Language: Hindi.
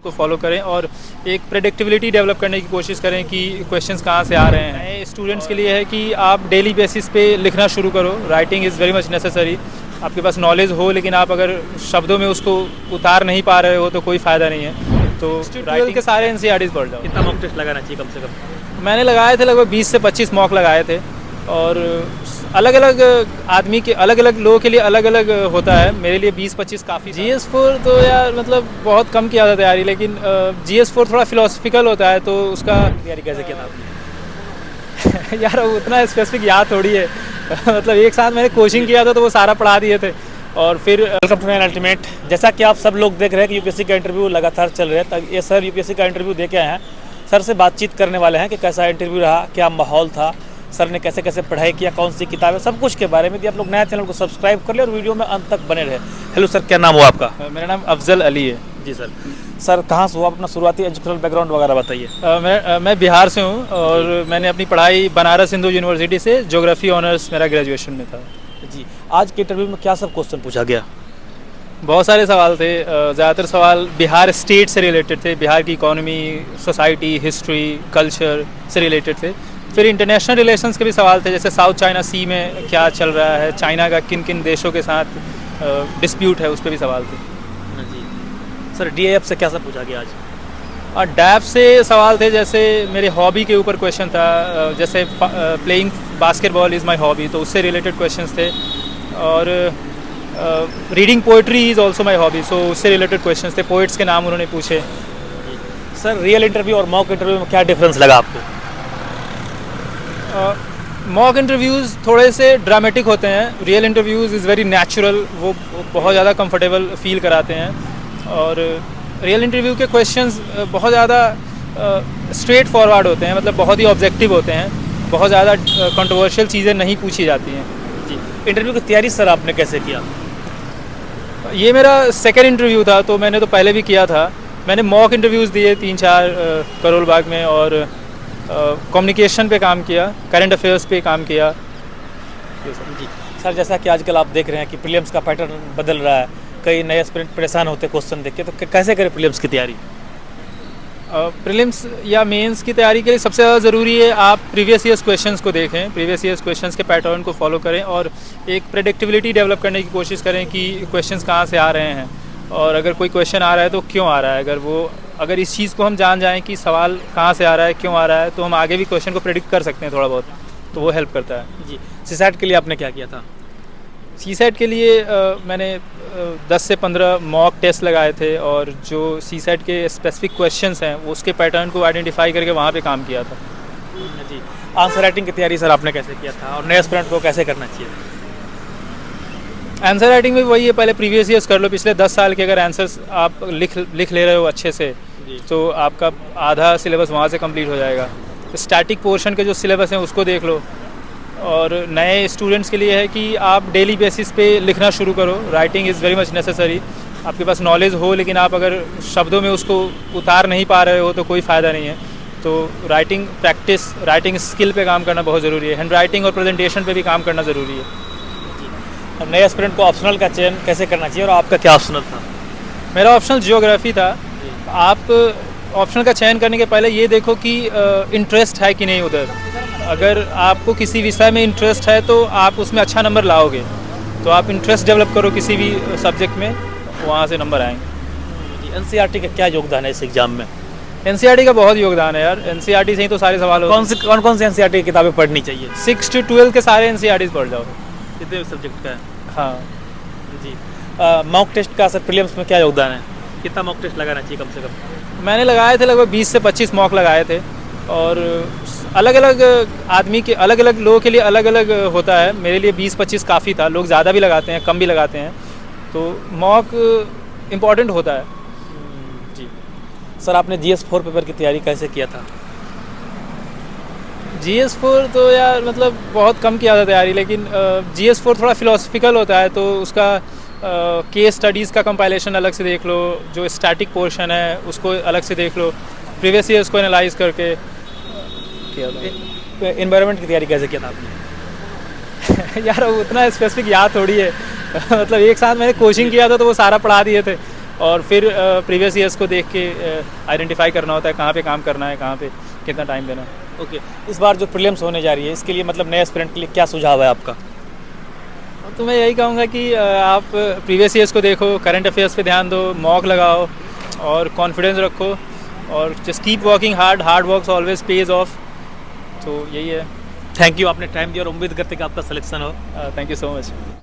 को फॉलो करें और एक प्रेडिक्टिबिलिटी डेवलप करने की कोशिश करें कि क्वेश्चंस कहाँ से आ रहे हैं। नए स्टूडेंट्स के लिए है कि आप डेली बेसिस पे लिखना शुरू करो। Writing is very much necessary. आपके पास नॉलेज हो लेकिन आप अगर शब्दों में उसको उतार नहीं पा रहे हो तो कोई फ़ायदा नहीं है। तो राइटिंग के सारे एनसीईआरटीज़ पढ़ जाओ। कितना मॉक टेस्ट लगाना चाहिए कम से कम? मैंने लगाए थे लगभग 20 से 25 मॉक लगाए थे और अलग अलग आदमी के अलग अलग लोगों के लिए अलग अलग होता है। मेरे लिए 20-25 काफ़ी। GS4 तो यार मतलब बहुत कम किया था तैयारी, लेकिन GS4 थोड़ा फिलोसफिकल होता है तो उसका तैयारी कैसे किया था आपने? यार उतना स्पेसिफिक याद थोड़ी है मतलब एक साथ मैंने कोचिंग किया था तो वो सारा पढ़ा दिए थे और फिर वेलकम टू माय अल्टीमेट। जैसा कि आप सब लोग देख रहे हैं कि यूपीएससी का इंटरव्यू लगातार चल रहे हैं, तब ये सर यूपीएससी का इंटरव्यू दे के आए हैं। सर से बातचीत करने वाले हैं कि कैसा इंटरव्यू रहा, क्या माहौल था, सर ने कैसे कैसे पढ़ाई किया, कौन सी किताबें, सब कुछ के बारे में। यदि आप लोग नया चैनल को सब्सक्राइब कर ले और वीडियो में अंत तक बने रहे। हेलो सर, क्या नाम हुआ आपका? मेरा नाम अफजल अली है। जी सर। सर कहाँ से हुआ, अपना शुरुआती एजुकेशनल बैकग्राउंड वगैरह बताइए। मैं बिहार से हूँ और मैंने अपनी पढ़ाई बनारस हिंदू यूनिवर्सिटी से ज्योग्राफी ऑनर्स मेरा ग्रेजुएशन में था। जी। आज के इंटरव्यू में क्या सब क्वेश्चन पूछा गया? बहुत सारे सवाल थे। ज़्यादातर सवाल बिहार स्टेट से रिलेटेड थे, बिहार की इकोनॉमी, सोसाइटी, हिस्ट्री, कल्चर से रिलेटेड थे। फिर इंटरनेशनल रिलेशंस के भी सवाल थे, जैसे साउथ चाइना सी में क्या चल रहा है, चाइना का किन किन देशों के साथ डिस्प्यूट है, उस पर भी सवाल थे। जी सर, DAF से क्या सब पूछा गया आज? और डैप से सवाल थे, जैसे मेरे हॉबी के ऊपर क्वेश्चन था, जैसे playing basketball is my hobby, तो उससे रिलेटेड क्वेश्चंस थे। और reading poetry is also my hobby, so उससे रिलेटेड क्वेश्चंस थे। पोइट्स के नाम उन्होंने पूछे। सर रियल इंटरव्यू और मॉक इंटरव्यू में क्या डिफरेंस लगा आपको? मॉक इंटरव्यूज़ थोड़े से ड्रामेटिक होते हैं, real interviews is very natural, वो बहुत ज़्यादा कंफर्टेबल फील कराते हैं। और रियल इंटरव्यू के क्वेश्चंस बहुत ज़्यादा स्ट्रेट फॉरवर्ड होते हैं, मतलब बहुत ही ऑब्जेक्टिव होते हैं, बहुत ज़्यादा कंट्रोवर्शियल चीज़ें नहीं पूछी जाती हैं। जी। इंटरव्यू की तैयारी सर आपने कैसे किया? ये मेरा सेकेंड इंटरव्यू था, तो मैंने तो पहले भी किया था। मैंने मॉक इंटरव्यूज़ दिए 3-4 करोल बाग में, और कम्युनिकेशन पे काम किया, करंट अफेयर्स पे काम किया। जी सर, जैसा कि आजकल आप देख रहे हैं कि प्रीलिम्स का पैटर्न बदल रहा है, कई नए एस्पिरेंट परेशान होते क्वेश्चन देख के, तो कैसे करें प्रीलिम्स की तैयारी? प्रीलिम्स या मेंस की तैयारी के लिए सबसे ज़्यादा ज़रूरी है आप प्रीवियस ईयर्स क्वेश्चंस को देखें, प्रीवियस ईयर्स क्वेश्चंस के पैटर्न को फॉलो करें और एक प्रेडिक्टिबिलिटी डेवलप करने की कोशिश करें कि क्वेश्चंस कहाँ से आ रहे हैं, और अगर कोई क्वेश्चन आ रहा है तो क्यों आ रहा है। अगर इस चीज़ को हम जान जाएँ कि सवाल कहाँ से आ रहा है, क्यों आ रहा है, तो हम आगे भी क्वेश्चन को प्रेडिक्ट कर सकते हैं थोड़ा बहुत, तो वो हेल्प करता है। जी। सीसैट के लिए आपने क्या किया था? सीसैट के लिए मैंने 10 से 15 मॉक टेस्ट लगाए थे, और जो सीसैट के स्पेसिफिक क्वेश्चंस हैं वो उसके पैटर्न को आइडेंटिफाई करके वहाँ पे काम किया था। जी। आंसर राइटिंग की तैयारी सर आपने कैसे किया था और नए एस्पिरेंट को कैसे करना चाहिए? आंसर राइटिंग में वही है, पहले प्रीवियस ईयर्स कर लो, पिछले 10 साल के अगर आंसर्स आप लिख ले रहे हो अच्छे से, तो आपका आधा सिलेबस वहाँ से कंप्लीट हो जाएगा। स्टैटिक पोर्शन के जो सिलेबस हैं उसको देख लो। और नए स्टूडेंट्स के लिए है कि आप डेली बेसिस पे लिखना शुरू करो। Writing is very much necessary. आपके पास नॉलेज हो लेकिन आप अगर शब्दों में उसको उतार नहीं पा रहे हो तो कोई फ़ायदा नहीं है। तो राइटिंग प्रैक्टिस, राइटिंग स्किल पे काम करना बहुत ज़रूरी है। हैंड राइटिंग और प्रेजेंटेशन पे भी काम करना ज़रूरी है। और नए एस्पिरेंट को ऑप्शनल का चयन कैसे करना चाहिए और आपका क्या ऑप्शनल था? मेरा ऑप्शनल ज्योग्राफी था। आप ऑप्शनल का चयन करने के पहले ये देखो कि इंटरेस्ट है कि नहीं उधर। अगर आपको किसी विषय में इंटरेस्ट है तो आप उसमें अच्छा नंबर लाओगे, तो आप इंटरेस्ट डेवलप करो किसी भी सब्जेक्ट में, वहाँ से नंबर आएंगे। एनसीईआरटी का क्या योगदान है इस एग्जाम में? एनसीईआरटी का बहुत योगदान है यार। एनसीईआरटी से ही तो सारे सवाल कौन सी एनसीईआरटी की किताबें पढ़नी चाहिए? 6 to 12 के सारे एनसीईआरटीज़ पढ़ जाओ। कितने सब्जेक्ट का है? हाँ जी। मॉक टेस्ट का सर प्रीलिम्स में क्या योगदान है? कितना मॉक टेस्ट लगाना चाहिए कम से कम? मैंने लगाए थे लगभग 20 से 25 मॉक लगाए थे, और अलग अलग आदमी के अलग अलग लोगों के लिए अलग अलग होता है। मेरे लिए 20-25 काफ़ी था, लोग ज़्यादा भी लगाते हैं, कम भी लगाते हैं, तो मॉक इम्पॉर्टेंट होता है। जी सर, आपने GS4 पेपर की तैयारी कैसे किया था? GS4 तो यार मतलब बहुत कम किया था तैयारी, लेकिन GS4 थोड़ा फिलोसफिकल होता है, तो उसका केस स्टडीज़ का कंपाइलेशन अलग से देख लो, जो स्टैटिक पोर्शन है उसको अलग से देख लो, प्रीवियस ईयर्स को एनालाइज करके किया था। एनवायरनमेंट की तैयारी कैसे किया था आपने? यार उतना स्पेसिफिक याद थोड़ी है मतलब एक साथ मैंने कोचिंग किया था तो वो सारा पढ़ा दिए थे, और फिर प्रीवियस ईयर्स को देख के आइडेंटिफाई करना होता है कहाँ पे काम करना है, कहाँ पे कितना टाइम देना है। ओके, इस बार जो प्रीलिम्स होने जा रही है इसके लिए मतलब नए एस्पिरेंट के लिए क्या सुझाव है आपका? तो मैं यही कहूँगा कि आप प्रीवियस ईयर्स को देखो, करंट अफेयर्स पे ध्यान दो, मॉक लगाओ और कॉन्फिडेंस रखो और just keep working hard work always page of. तो यही है। थैंक यू, आपने टाइम दिया और उम्मीद करते कि आपका सिलेक्शन हो। Thank you so much.